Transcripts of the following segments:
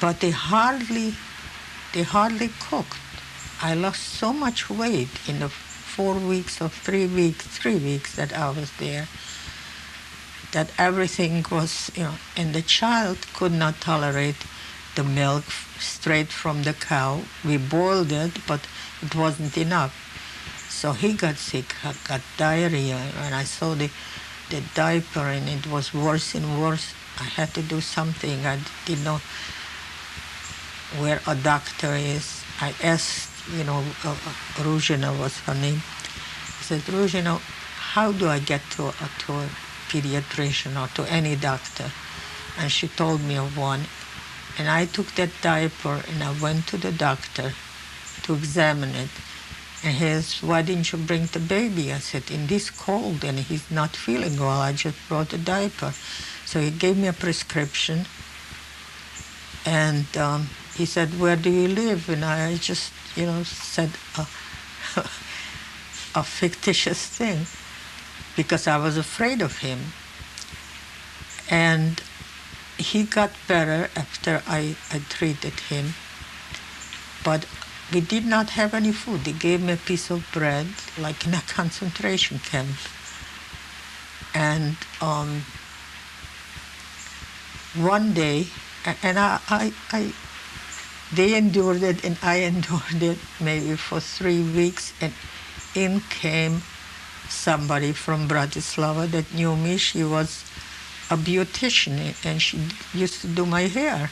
but they hardly cooked. I lost so much weight in the 4 weeks or 3 weeks that I was there, that everything was, and the child could not tolerate the milk straight from the cow. We boiled it, but it wasn't enough. So he got sick, got diarrhea, and I saw the diaper, and it was worse and worse. I had to do something. I didn't know where a doctor is. I asked, Ruzhina was her name. I said, Ruzhina, how do I get to a pediatrician or to any doctor? And she told me of one. And I took that diaper and I went to the doctor to examine it. And he says, why didn't you bring the baby? I said, in this cold and he's not feeling well, I just brought the diaper. So he gave me a prescription. And he said, where do you live? And I just, said a fictitious thing because I was afraid of him. And he got better after I treated him. But we did not have any food. They gave me a piece of bread, like in a concentration camp. And one day, and they endured it, and I endured it maybe for 3 weeks, and in came somebody from Bratislava that knew me. She was a beautician, and she used to do my hair.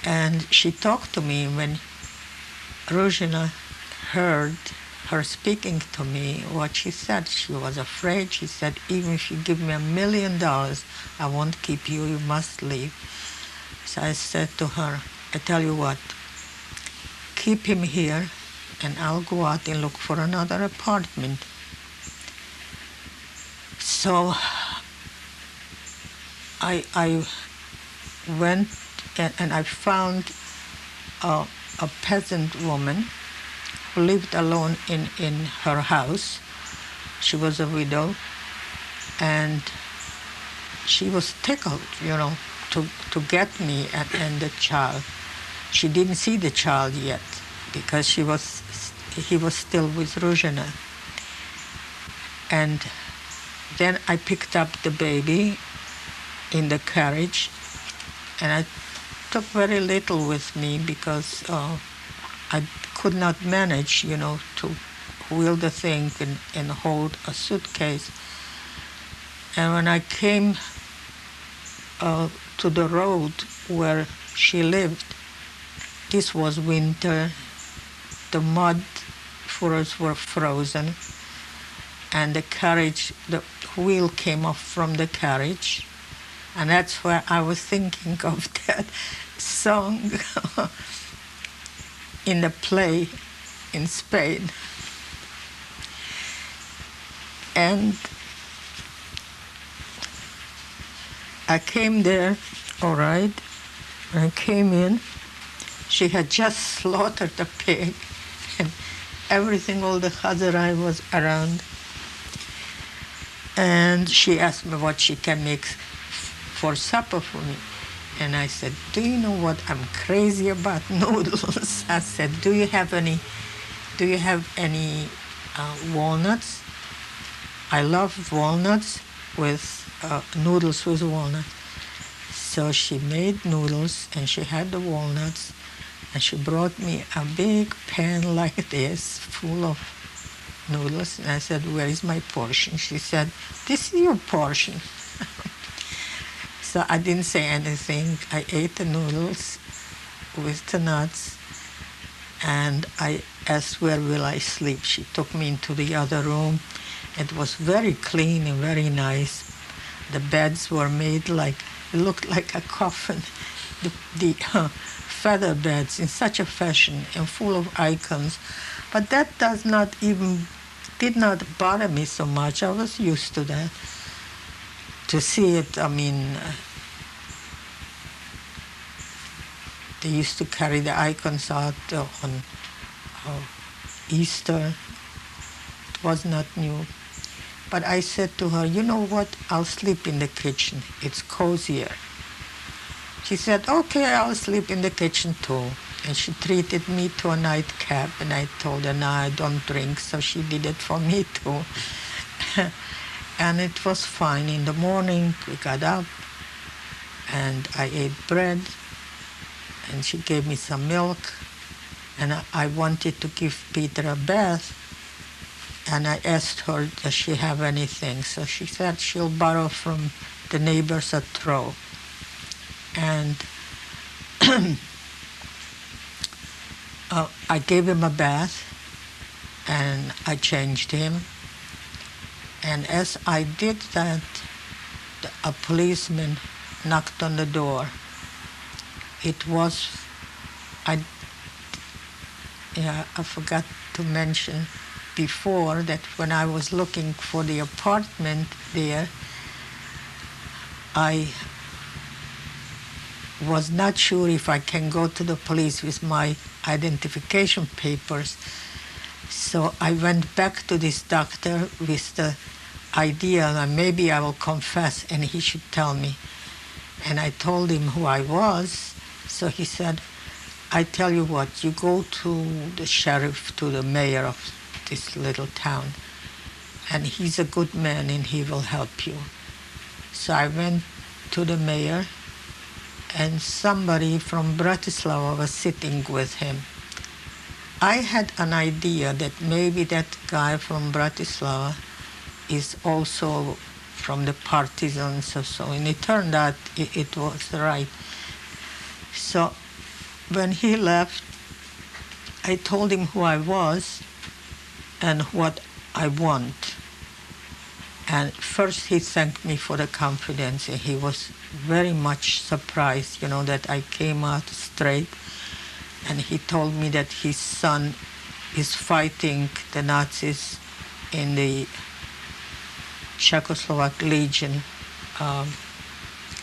And she talked to me when Ruzhina heard her speaking to me. What she said, she was afraid. She said, even if you give me $1 million, I won't keep you, you must leave. So I said to her, I tell you what, keep him here and I'll go out and look for another apartment. So I went and I found a peasant woman who lived alone in her house. She was a widow, and she was tickled, to get me and the child. She didn't see the child yet because he was still with Ruzhina. And then I picked up the baby in the carriage, and I took very little with me because I could not manage, to wheel the thing and hold a suitcase. And when I came to the road where she lived, this was winter. The mud floors were frozen, and the carriage, the wheel came off from the carriage. And that's where I was thinking of that song in the play in Spain. And I came there, all right. I came in. She had just slaughtered a pig, and everything, all the Hazarai was around. And she asked me what she can make for supper for me. And I said, do you know what? I'm crazy about noodles. I said, do you have any walnuts? I love walnuts with noodles with walnuts. So she made noodles, and she had the walnuts, and she brought me a big pan like this, full of noodles. And I said, where is my portion? She said, this is your portion. So I didn't say anything. I ate the noodles with the nuts, and I asked, where will I sleep? She took me into the other room. It was very clean and very nice. The beds were made it looked like a coffin. The feather beds in such a fashion and full of icons. But that did not bother me so much. I was used to that. To see it, they used to carry the icons out on Easter. It was not new. But I said to her, you know what, I'll sleep in the kitchen. It's cozier. She said, okay, I'll sleep in the kitchen too. And she treated me to a nightcap, and I told her, no, I don't drink, so she did it for me too. And it was fine. In the morning, we got up, and I ate bread, and she gave me some milk, and I wanted to give Peter a bath, and I asked her, does she have anything? So she said she'll borrow from the neighbors at Trow. And I gave him a bath, and I changed him. And as I did that, a policeman knocked on the door. It was, I forgot to mention before that when I was looking for the apartment there, I was not sure if I can go to the police with my identification papers. So I went back to this doctor with the idea that maybe I will confess and he should tell me. And I told him who I was. So he said, I tell you what, you go to the sheriff, to the mayor of this little town, and he's a good man and he will help you. So I went to the mayor, and somebody from Bratislava was sitting with him. I had an idea that maybe that guy from Bratislava is also from the partisans or so, and it turned out it was right. So when he left, I told him who I was and what I want. And first he thanked me for the confidence, and he was very much surprised, that I came out straight. And he told me that his son is fighting the Nazis in the Czechoslovak Legion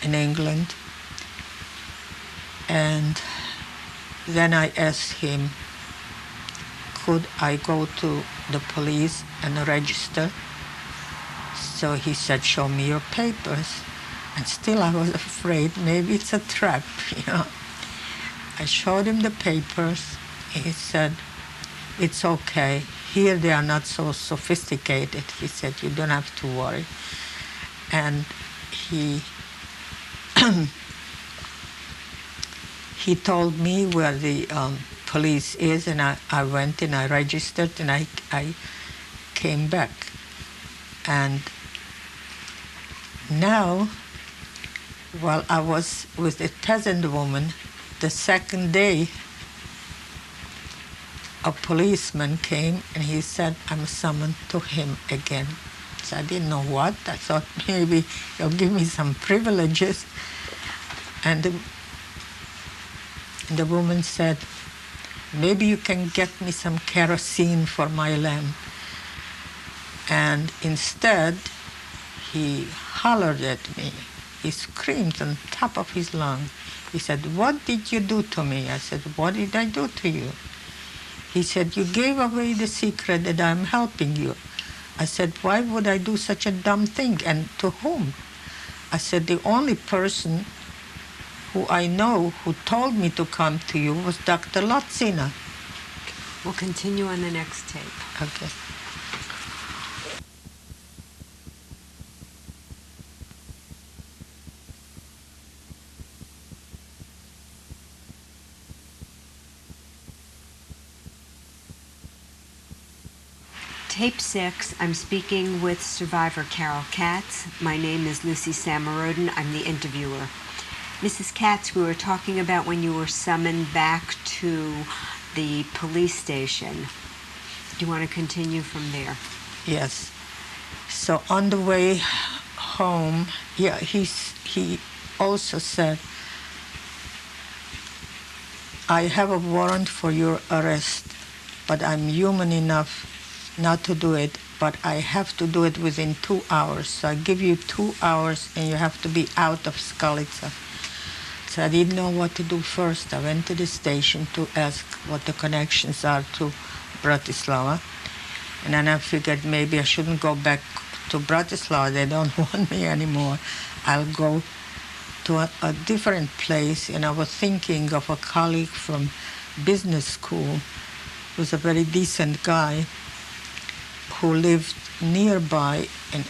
in England. And then I asked him, could I go to the police and register? So he said, show me your papers. And still I was afraid, maybe it's a trap, I showed him the papers. He said, it's okay. Here they are not so sophisticated. He said, you don't have to worry. And he he told me where the police is, and I went and I registered, and I came back. And now, while I was with a peasant woman, the second day, a policeman came and he said, I'm summoned to him again. So I didn't know what. I thought maybe he'll give me some privileges. And the woman said, maybe you can get me some kerosene for my lamp. And instead, he hollered at me. He screamed on top of his lungs. He said, what did you do to me? I said, what did I do to you? He said, you gave away the secret that I'm helping you. I said, why would I do such a dumb thing, and to whom? I said, the only person who I know who told me to come to you was Dr. Lotzina. We'll continue on the next tape. Okay. Tape 6, I'm speaking with survivor Carol Katz. My name is Lucy Samarodin. I'm the interviewer. Mrs. Katz, we were talking about when you were summoned back to the police station. Do you want to continue from there? Yes. So on the way home, he also said, I have a warrant for your arrest, but I'm human enough not to do it, but I have to do it within 2 hours. So I give you 2 hours and you have to be out of Skalica. So I didn't know what to do first. I went to the station to ask what the connections are to Bratislava. And then I figured maybe I shouldn't go back to Bratislava. They don't want me anymore. I'll go to to a different place, and I was thinking of a colleague from business school who was a very decent guy who lived nearby in